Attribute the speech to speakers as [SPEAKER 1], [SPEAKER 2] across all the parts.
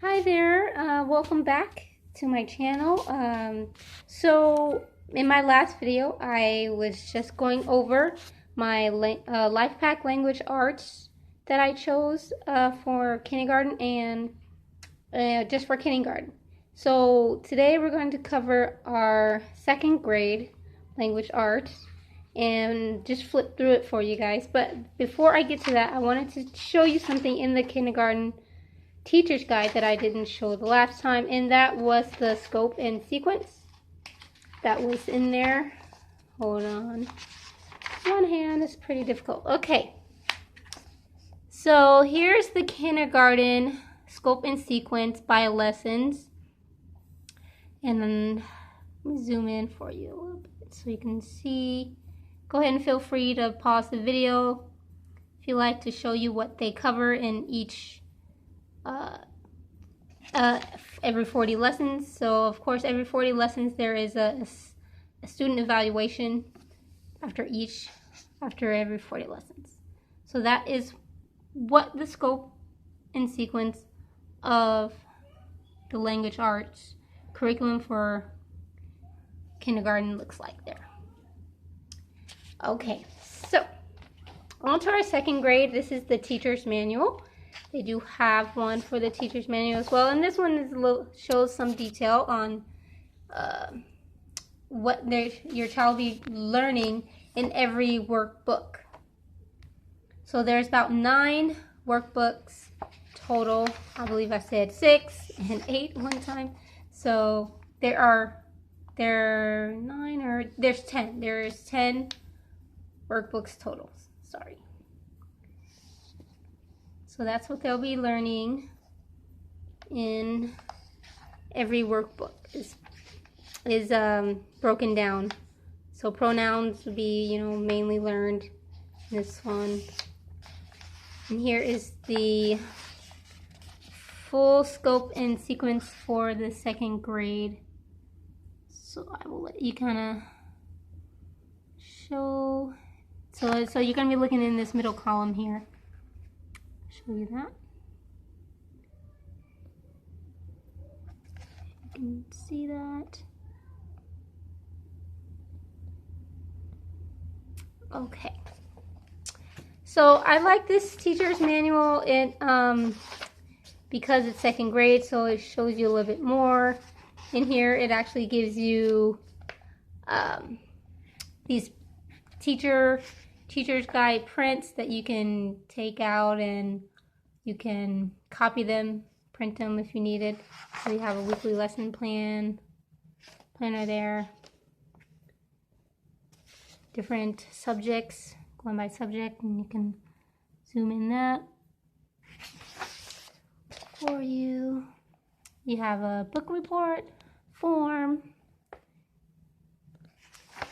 [SPEAKER 1] Hi there, welcome back to my channel. So in my last video I was just going over my Lifepac language arts that I chose for kindergarten and just for kindergarten. So today we're going to cover our second grade language arts and just flip through it for you guys. But before I get to that, I wanted to show you something in the kindergarten teacher's guide that I didn't show the last time, and that was the scope and sequence that was in there. Hold on, one hand is pretty difficult. Okay, so here's the kindergarten scope and sequence by lessons, and then let me zoom in for you a little bit so you can see. Go ahead and feel free to pause the video if you like to show you what they cover in each every 40 lessons. So of course every 40 lessons there is a student evaluation after every 40 lessons. So that is what the scope and sequence of the language arts curriculum for kindergarten looks like there. Okay, so on to our second grade. This is the teacher's manual. They do have one for the teacher's manual as well, and this one is shows some detail on what your child will be learning in every workbook. So there's about 9 workbooks total. I believe I said 6 and 8 one time. So there's 10. There's 10 workbooks total. Sorry. So that's what they'll be learning in every workbook is broken down. So pronouns would be, mainly learned in this one. And here is the full scope and sequence for the second grade. So I will let you kind of show. So you're going to be looking in this middle column here. Show you that. You can see that. Okay. So I like this teacher's manual because it's second grade, so it shows you a little bit more. In here, it actually gives you these teacher's guide prints that you can take out and you can copy them, print them if you need it. So you have a weekly lesson planner there. Different subjects, going by subject, and you can zoom in that for you. You have a book report form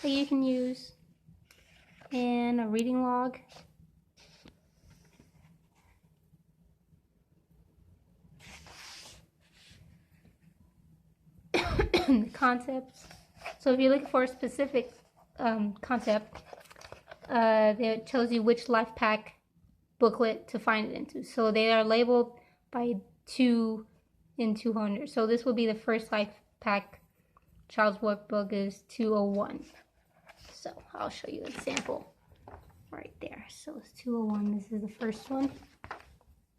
[SPEAKER 1] that you can use, and a reading log. The concepts. So if you're looking for a specific concept, it tells you which Lifepac booklet to find it into. So they are labeled by 2 in 200. So this will be the first Lifepac child's workbook is 201. So I'll show you a sample right there. So it's 201. This is the first one,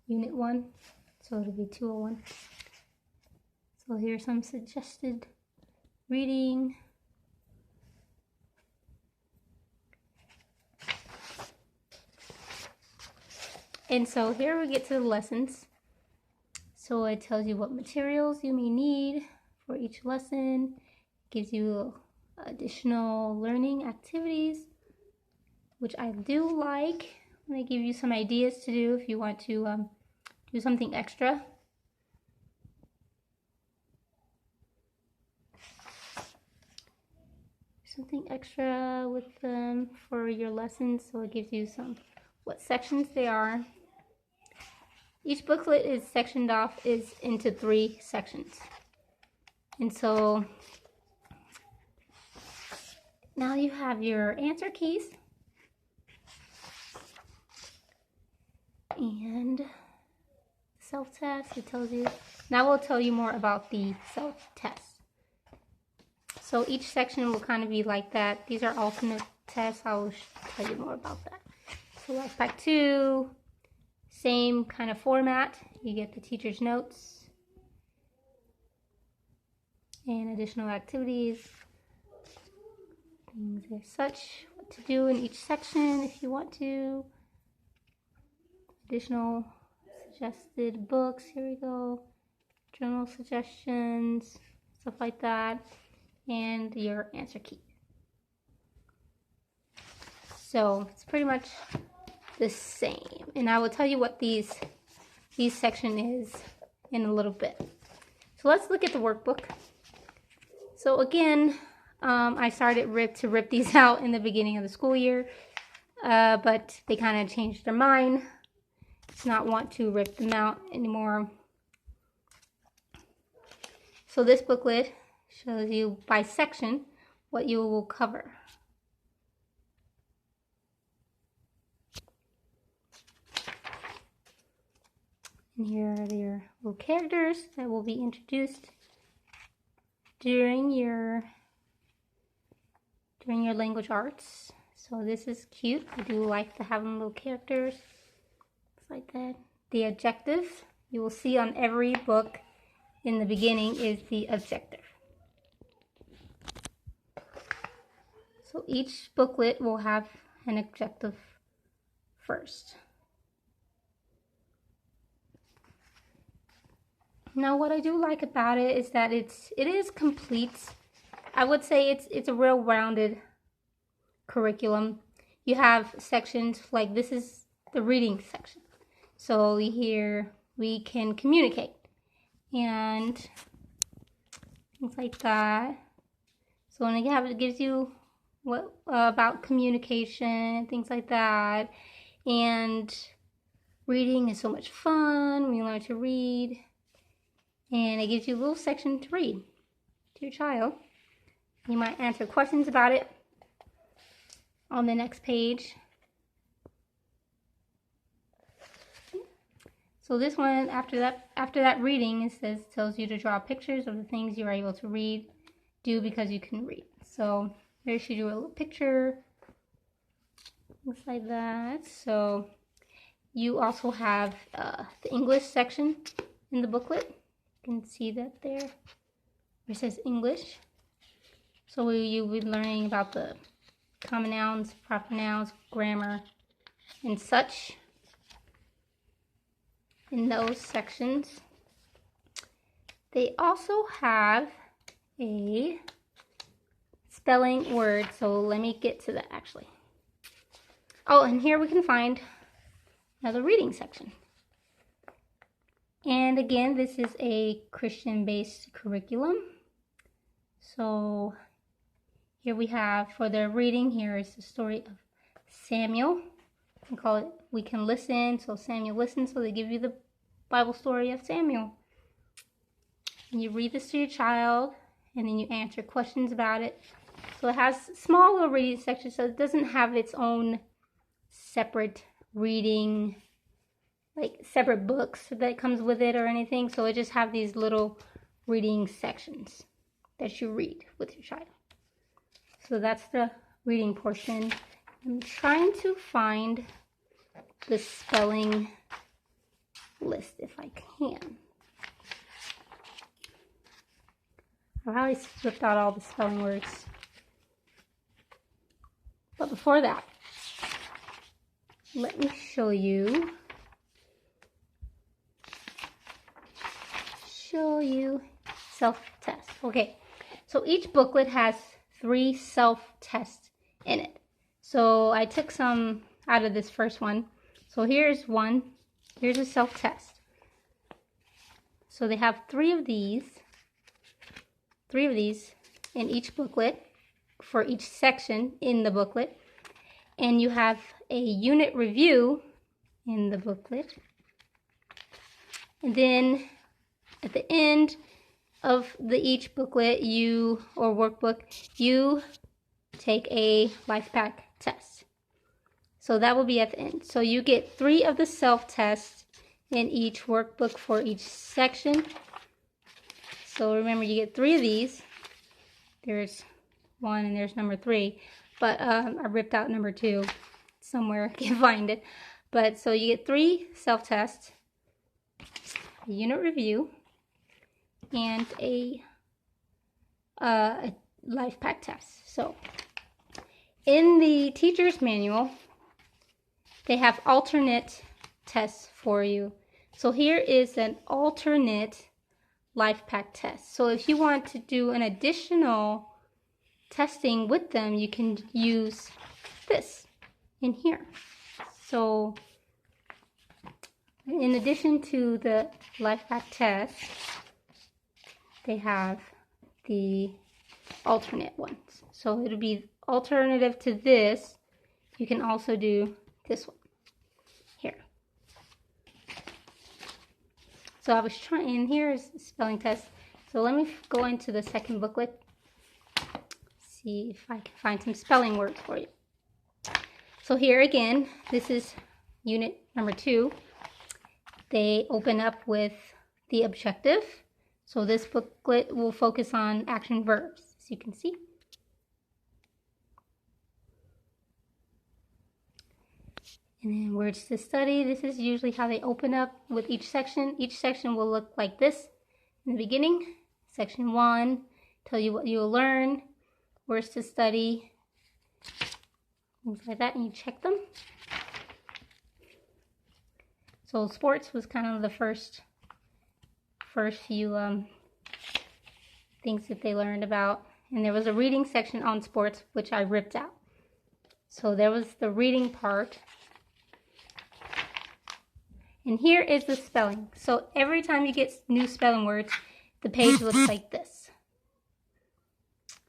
[SPEAKER 1] unit 1. So it'll be 201. So here's some suggested reading. And so here we get to the lessons. So it tells you what materials you may need for each lesson. It gives you additional learning activities, which I do like. They give you some ideas to do if you want to do something extra. Something extra with them for your lessons. So it gives you what sections they are. Each booklet is sectioned off into 3 sections. And so now you have your answer keys and self-test. It tells you. Now we'll tell you more about the self-test. So each section will kind of be like that. These are alternate tests. I will tell you more about that. So Lifepac 2, same kind of format. You get the teacher's notes and additional activities, things as such, what to do in each section if you want to. Additional suggested books, here we go. Journal suggestions, stuff like that. And your answer key. So it's pretty much the same. And I will tell you what these section is in a little bit. So let's look at the workbook. So again, I started to rip these out in the beginning of the school year, but they kind of changed their mind. It's not want to rip them out anymore. So this booklet shows you by section what you will cover. And here are your little characters that will be introduced during your language arts. So this is cute. I do like to have them little characters. It's like that. The objectives you will see on every book in the beginning is the objective. So each booklet will have an objective first. Now what I do like about it is that it is complete. I would say it's a real rounded curriculum. You have sections like this is the reading section. So here we can communicate and things like that. So when it gives you what about communication and things like that. And reading is so much fun when you learn to read. And it gives you a little section to read to your child. You might answer questions about it on the next page. So this one, after that reading, tells you to draw pictures of the things you are able to do because you can read. So here she drew a little picture, looks like that. So you also have the English section in the booklet. You can see that there. It says English. So you'll be learning about the common nouns, proper nouns, grammar, and such in those sections. They also have a spelling word. So let me get to that actually. Oh, and here we can find another reading section. And again, this is a Christian-based curriculum. So here we have, for their reading, here is the story of Samuel. We call it We Can Listen. So Samuel listens, so they give you the Bible story of Samuel. And you read this to your child, and then you answer questions about it. So it has small little reading sections, so it doesn't have its own separate reading, like separate books that comes with it or anything. So it just have these little reading sections that you read with your child. So that's the reading portion. I'm trying to find the spelling list if I can. I probably flipped out all the spelling words. But before that, let me show you self-test. Okay, so each booklet has 3 self-tests in it. So I took some out of this first one. So here's one. Here's a self-test. So they have 3 of these in each booklet for each section in the booklet. And you have a unit review in the booklet. And then at the end of each booklet or workbook, you take a Lifepac test. So that will be at the end. So you get 3 of the self-tests in each workbook for each section. So remember, you get 3 of these. There's 1 and there's number 3. But I ripped out number 2 somewhere. I can't find it. But so you get 3 self-tests, a unit review, and a Lifepac test. So in the teacher's manual, they have alternate tests for you. So here is an alternate Lifepac test. So if you want to do an additional testing with them, you can use this in here. So in addition to the Lifepac test, they have the alternate ones. So it'll be alternative to this. You can also do this one here. So I was trying, here is spelling test. So let me go into the second booklet, see if I can find some spelling words for you. So here again, this is unit number 2. They open up with the objective. So this booklet will focus on action verbs, as you can see. And then words to study. This is usually how they open up with each section. Each section will look like this in the beginning. Section 1, tell you what you'll learn. Words to study, things like that, and you check them. So sports was kind of the first few things that they learned about. And there was a reading section on sports, which I ripped out. So there was the reading part. And here is the spelling. So every time you get new spelling words, the page looks like this.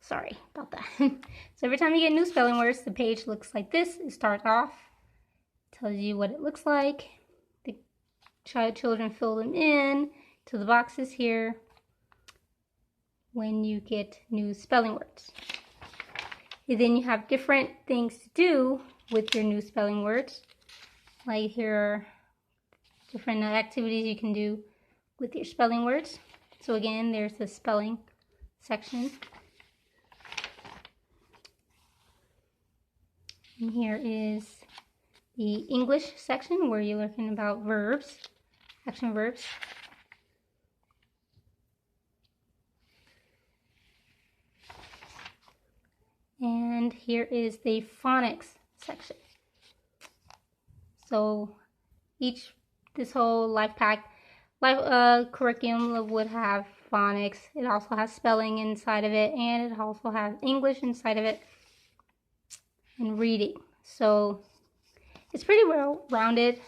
[SPEAKER 1] Sorry about that. So every time you get new spelling words, the page looks like this. It starts off, tells you what it looks like. The children fill them in to the boxes here when you get new spelling words. And then you have different things to do with your new spelling words. Like here are different activities you can do with your spelling words. So again, there's the spelling section. And here is the English section where you're learning about verbs, action verbs. And here is the phonics section. So this whole Lifepac curriculum would have phonics. It also has spelling inside of it, and it also has English inside of it, and reading. So it's pretty well-rounded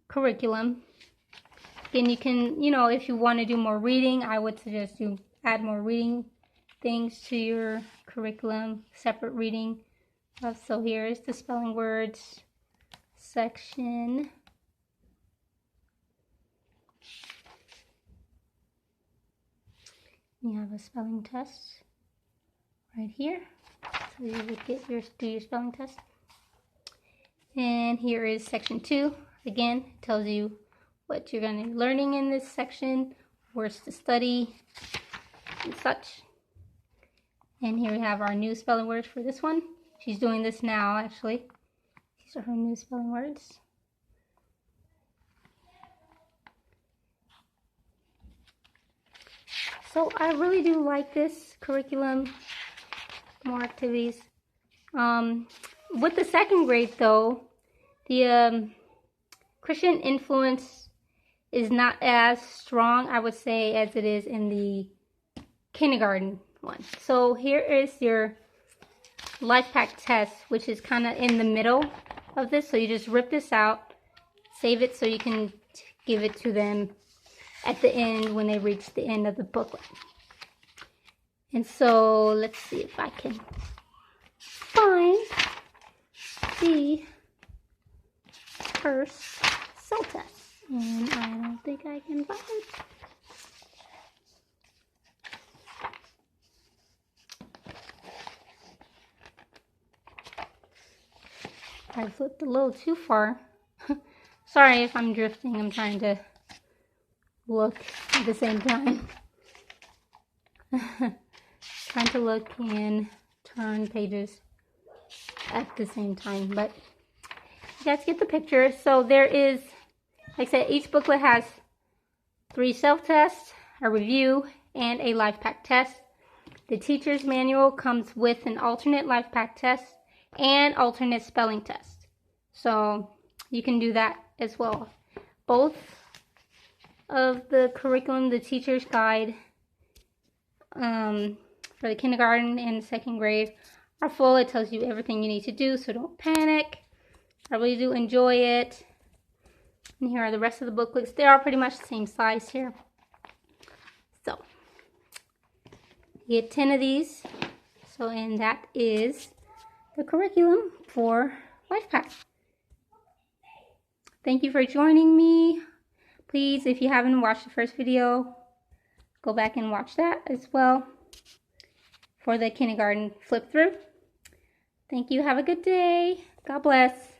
[SPEAKER 1] curriculum. Again, you can, if you want to do more reading, I would suggest you add more reading things to your curriculum, separate reading. So here is the spelling words section. You have a spelling test right here. So you would do your spelling test. And here is section 2. Again, it tells you what you're going to be learning in this section, words to study, and such. And here we have our new spelling words for this one. She's doing this now, actually. These are her new spelling words. So I really do like this curriculum, more activities. With the second grade though, the Christian influence is not as strong, I would say, as it is in the kindergarten one. So here is your Lifepac test, which is kind of in the middle of this. So you just rip this out, save it so you can give it to them at the end when they reach the end of the booklet. And so let's see if I can find the first cell test. And I don't think I can find it. I flipped a little too far. Sorry if I'm drifting. I'm trying to look at the same time. Trying to look and turn pages at the same time, but you guys get the picture. So there is, like I said, each booklet has 3 self-tests, a review, and a Lifepac test. The teacher's manual comes with an alternate Lifepac test and alternate spelling test. So you can do that as well. Both of the curriculum, the teacher's guide for the kindergarten and second grade, are full. It tells you everything you need to do, so don't panic. I really do enjoy it. And here are the rest of the booklets. They are pretty much the same size here. So you get 10 of these. So, and that is the curriculum for Lifepac. Thank you for joining me. Please, if you haven't watched the first video, go back and watch that as well for the kindergarten flip through. Thank you. Have a good day. God bless.